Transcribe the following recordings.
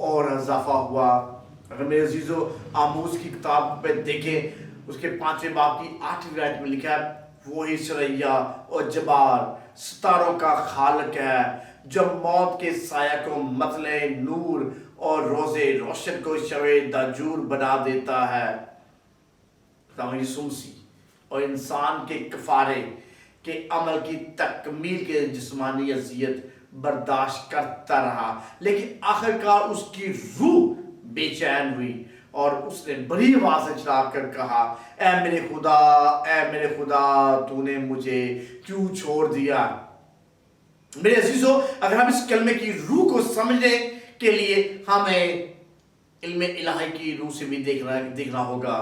اور اضافہ ہوا. اگر میرے عزیزو آموز کی کتاب پہ دیکھیں, اس کے 5ویں باب کی 8ویں آیت میں لکھا ہے, وہی سریا اور جبار ستاروں کا خالق ہے, جو موت کے سایہ کو مطلع نور اور روز روشن کو شب دجور بنا دیتا ہے. خدا یسوع مسیح اور انسان کے کفارے کے عمل کی تکمیل کے جسمانی اذیت برداشت کرتا رہا, لیکن آخرکار اس کی روح بے چین ہوئی اور اس نے بڑی آواز سے چلا کر کہا, اے میرے خدا, اے میرے خدا, تو نے مجھے کیوں چھوڑ دیا. میرے عزیزو, اگر ہم اس کلمے کی روح کو سمجھنے کے لیے ہمیں علم الہی کی روح سے بھی دیکھنا ہوگا.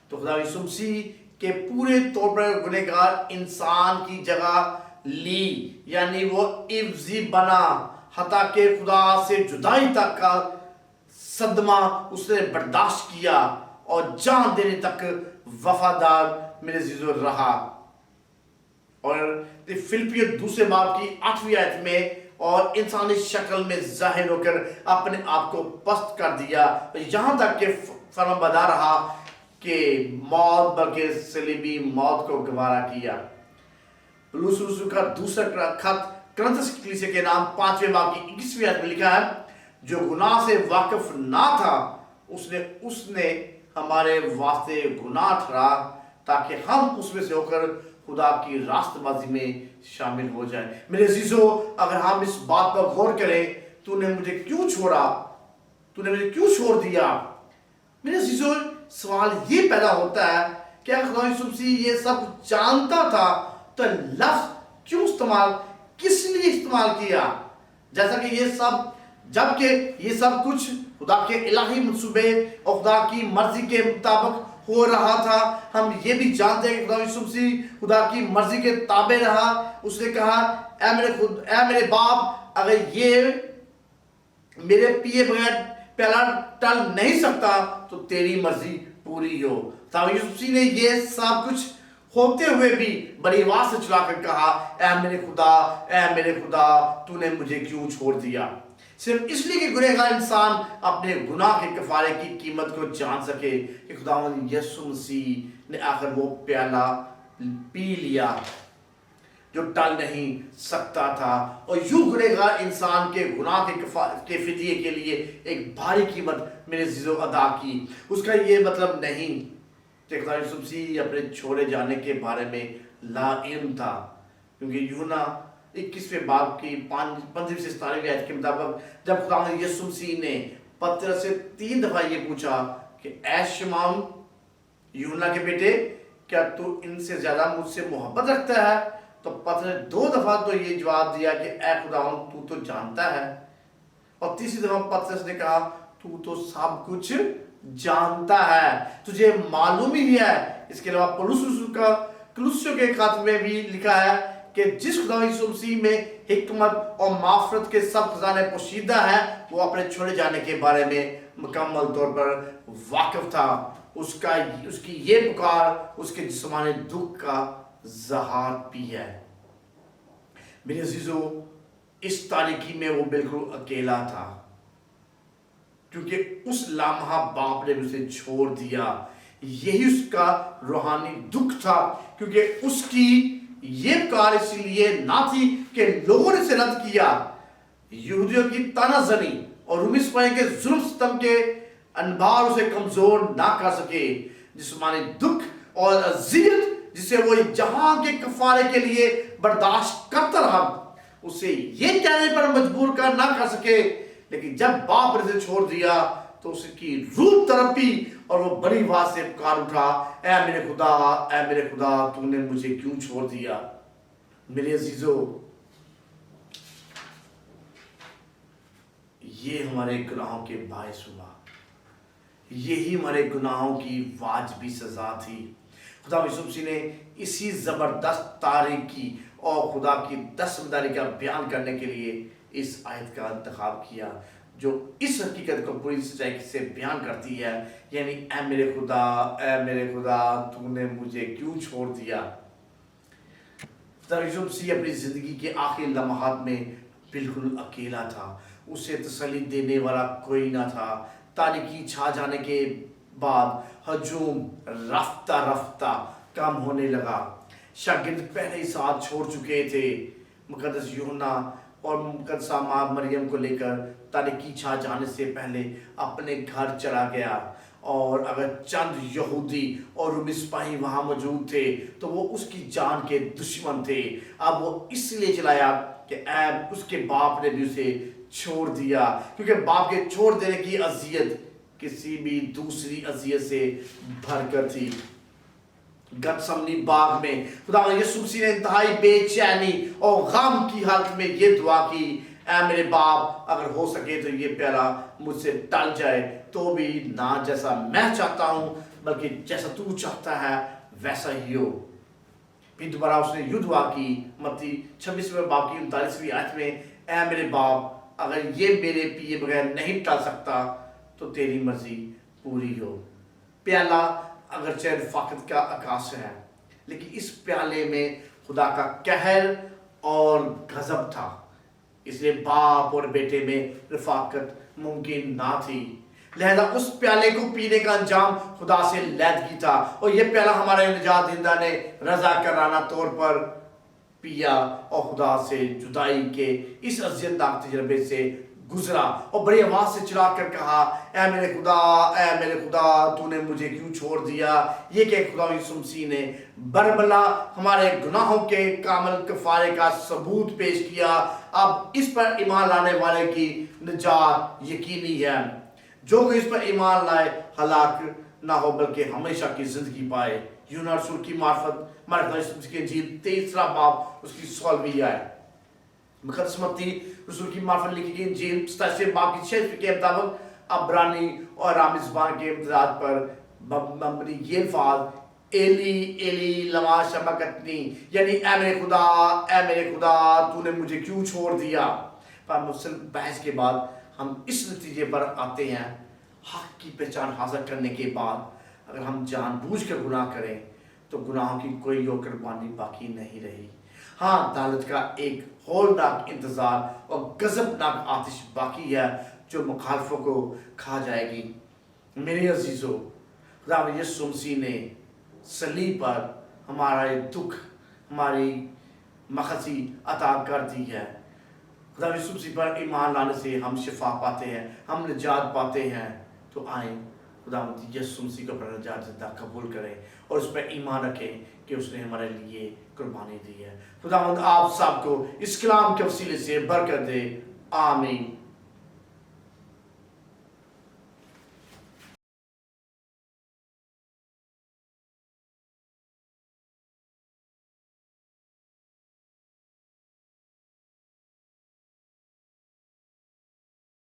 تو خدا یسوع مسیح کے پورے طور پر گنہگار انسان کی جگہ لی, یعنی وہ عوضی بنا, حتیٰ کہ خدا سے جدائی تک کا صدمہ اس نے برداشت کیا اور جان دینے تک وفادار میرے عزیزو رہا. اور فلپیوں 2 باب کی 8ویں آیت میں, اور انسانی شکل میں ظاہر ہو کر اپنے آپ کو پست کر دیا, یہاں تک کہ فرمانبردار رہا کہ موت بلکہ صلیبی موت کو گوارا کیا. پولس رسول کا دوسرا خط کرنتھس کی کلیسیا کے نام 5ویں باب کی 21ویں آیت میں لکھا ہے, جو گناہ سے واقف نہ تھا اس نے ہمارے واسطے گناہ ٹھہرا, تاکہ ہم اس میں سے ہو کر خدا کی راست بازی میں شامل ہو جائیں. میرے عزیزو, اگر ہم اس بات پر غور کریں, تو نے مجھے کیوں چھوڑا, تو نے مجھے کیوں چھوڑ دیا. میرے عزیزو, سوال یہ پیدا ہوتا ہے کہ اگر خدا یسوع مسیح یہ سب جانتا تھا تو لفظ کیوں استعمال, کس لیے استعمال کیا, جیسا کہ یہ سب, جبکہ یہ سب کچھ خدا کے الہی منصوبے اور خدا کی مرضی کے مطابق ہو رہا تھا. ہم یہ بھی جانتے ہیں کہ خدا یسوع مسیح خدا کی مرضی کے تابع رہا. اس نے کہا, اے میرے باپ, اگر یہ میرے پیے بغیر پیالہ ٹل نہیں سکتا تو تیری مرضی پوری ہو. خدا یسوع مسیح نے یہ سب کچھ ہوتے ہوئے بھی بڑی آواز سے چلا کر کہا, اے میرے خدا, اے میرے خدا, تو نے مجھے کیوں چھوڑ دیا. صرف اس لیے کہ گنہگار انسان اپنے گناہ کے کفارے کی قیمت کو جان سکے کہ خداوند یسوع مسیح نے آخر وہ پیالہ پی لیا جو ٹل نہیں سکتا تھا, اور یوں گنہگار انسان کے گناہ کے فدیے کے لیے ایک بھاری قیمت میرے عزیزو ادا کی. اس کا یہ مطلب نہیں کہ خدا یسوع مسیح اپنے چھوڑے جانے کے بارے میں لا علم تھا, کیونکہ یوحنا 21ویں باب کی 15 سے 17ویں آیت کے مطابق جب خدا یسوع مسیح نے پترس سے 3 دفعہ یہ پوچھا کہ اے شمعون, یوحنا کے بیٹے, کیا تو ان سے زیادہ مجھ سے محبت رکھتا ہے, تو پترس نے 2 دفعہ تو یہ جواب دیا کہ اے خداوند, تو جانتا ہے. اور تیسری دفعہ پترس نے کہا, تو سب کچھ جانتا ہے, تجھے معلوم ہی ہے. اس کے علاوہ پولس رسول کا کلوسیوں کے خط میں بھی لکھا ہے کہ جس خدا یسوع مسیح میں حکمت اور معرفت کے سب خزانے پوشیدہ ہیں, وہ اپنے چھوڑے جانے کے بارے میں مکمل طور پر واقف تھا. اس کی یہ پکار اس کے جسمانی دکھ کا اظہار بھی ہے. میرے عزیزو, اس تاریکی میں وہ بالکل اکیلا تھا, کیونکہ اس لمحہ باپ نے اسے چھوڑ دیا. یہی اس کا روحانی دکھ تھا, کیونکہ اس کی یہ پکار اس لیے نہ تھی کہ لوگوں نے اسے رد کیا, یہودیوں کی تانا زنی اور رومی سپاہی کے ظلم ستم کے انبار اسے کمزور نہ کر سکے. جسمانی دکھ اور اذیت جسے وہ جہاں کے کفارے کے لیے برداشت کرتا رہا, اسے یہ کہنے پر مجبور کر نہ کر سکے. لیکن جب باپ نے اسے چھوڑ دیا تو اس کی روح تڑپی اور وہ بڑی آواز سے پکار اٹھا, اے میرے خدا, اے میرے خدا, تو نے مجھے کیوں چھوڑ دیا. میرے عزیزو, یہ ہمارے گناہوں کے باعث ہوا, یہی ہمارے گناہوں کی واجبی سزا تھی. خدا یسوع مسیح نے اسی زبردست تاریکی اور خدا کی دستبرداری کا بیان کرنے کے لیے اس آیت کا انتخاب کیا, جو اس حقیقت کو پوری سچائی سے بیان کرتی ہے, یعنی اے میرے خدا, اے میرے خدا, تو نے مجھے کیوں چھوڑ دیا. خدا یسوع مسیح اپنی زندگی کے آخری لمحات میں بالکل اکیلا تھا. اسے تسلی دینے والا کوئی نہ تھا۔ تاریکی چھا جانے کے بعد ہجوم رفتہ رفتہ کم ہونے لگا۔ شاگرد پہلے ہی ساتھ چھوڑ چکے تھے۔ مقدس یوحنا اور مقدسہ ماں مریم کو لے کر تاریکی چھا جانے سے پہلے اپنے گھر چلا گیا، اور اگر چند یہودی اور رومی سپاہی وہاں موجود تھے تو وہ اس کی جان کے دشمن تھے۔ اب وہ اس لیے چلایا کہ اس کے باپ نے بھی اسے چھوڑ دیا، کیونکہ باپ کے چھوڑ دینے کی اذیت کسی بھی دوسری اذیت سے بھر کر تھی۔ گتسمنی باغ میں خدا یسوع مسیح نے انتہائی بے چینی اور غم کی حالت میں یہ دعا کی، اے میرے باپ، اگر ہو سکے تو یہ پیالہ مجھ سے ٹل جائے، تو بھی نہ جیسا میں چاہتا ہوں بلکہ جیسا تو چاہتا ہے ویسا ہی ہو۔ پھر دوبارہ اس نے یہ دعا کی، متی 26 باب کی 39 آیت میں، اے میرے باپ، اگر یہ میرے پیے بغیر نہیں ٹل سکتا تو تیری مرضی پوری ہو۔ پیالہ اگرچہ رفاقت کا عکاس ہے، لیکن اس پیالے میں خدا کا قہر اور غضب تھا، اس لیے باپ اور بیٹے میں رفاقت ممکن نہ تھی۔ لہذا اس پیالے کو پینے کا انجام خدا سے علیحدگی تھا، اور یہ پیالہ ہمارے نجات دہندہ نے رضا کرانہ طور پر پیا اور خدا سے جدائی کے اس اذیت ناک تجربے سے گزرا، اور بڑی آواز سے چلا کر کہا، اے میرے خدا، اے میرے خدا، تو نے مجھے کیوں چھوڑ دیا؟ یہ کہ خدا یسوع مسیح نے بربلا ہمارے گناہوں کے کامل کفارے کا ثبوت پیش کیا۔ اب اس پر ایمان لانے والے کی نجات یقینی ہے۔ جو کوئی اس پر ایمان لائے ہلاک نہ ہو بلکہ ہمیشہ کی زندگی پائے۔ یوحنا رسول کی معرفت کی انجیل 23 باب اس کی 16ویں آیت۔ مقدس متی رسول کی معرفت لکھی گئی انجیل 27 باب کی 6 کے مطابق عبرانی اور ارامی زبان کے امتداد پر مبنی یہ الفاظ ایلی ایلی لما شبکتنی، یعنی اے میرے خدا، اے میرے خدا، تو نے مجھے کیوں چھوڑ دیا؟ پر مسلم بحث کے بعد ہم اس نتیجے پر آتے ہیں، حق کی پہچان حاصل کرنے کے بعد اگر ہم جان بوجھ کر گناہ کریں تو گناہوں کی کوئی اور قربانی باقی نہیں رہی۔ ہاں، عدالت کا ایک ہولناک انتظار اور غضبناک آتش باقی ہے جو مخالفوں کو کھا جائے گی۔ میرے عزیزو، خدا یسوع مسیح نے صلیب پر ہمارا دکھ، ہماری مخصی عطا کر دی ہے۔ خدا یسوع مسیح پر ایمان لانے سے ہم شفا پاتے ہیں، ہم نجات پاتے ہیں۔ تو آئیں خدا یسوع مسیح کو اپنا نجات دہندہ قبول کریں اور اس پر ایمان رکھیں کہ اس نے ہمارے لیے قربانی دی ہے۔ خدا آپ سب کو اس کلام کے وسیلے سے برکت دے، آمین۔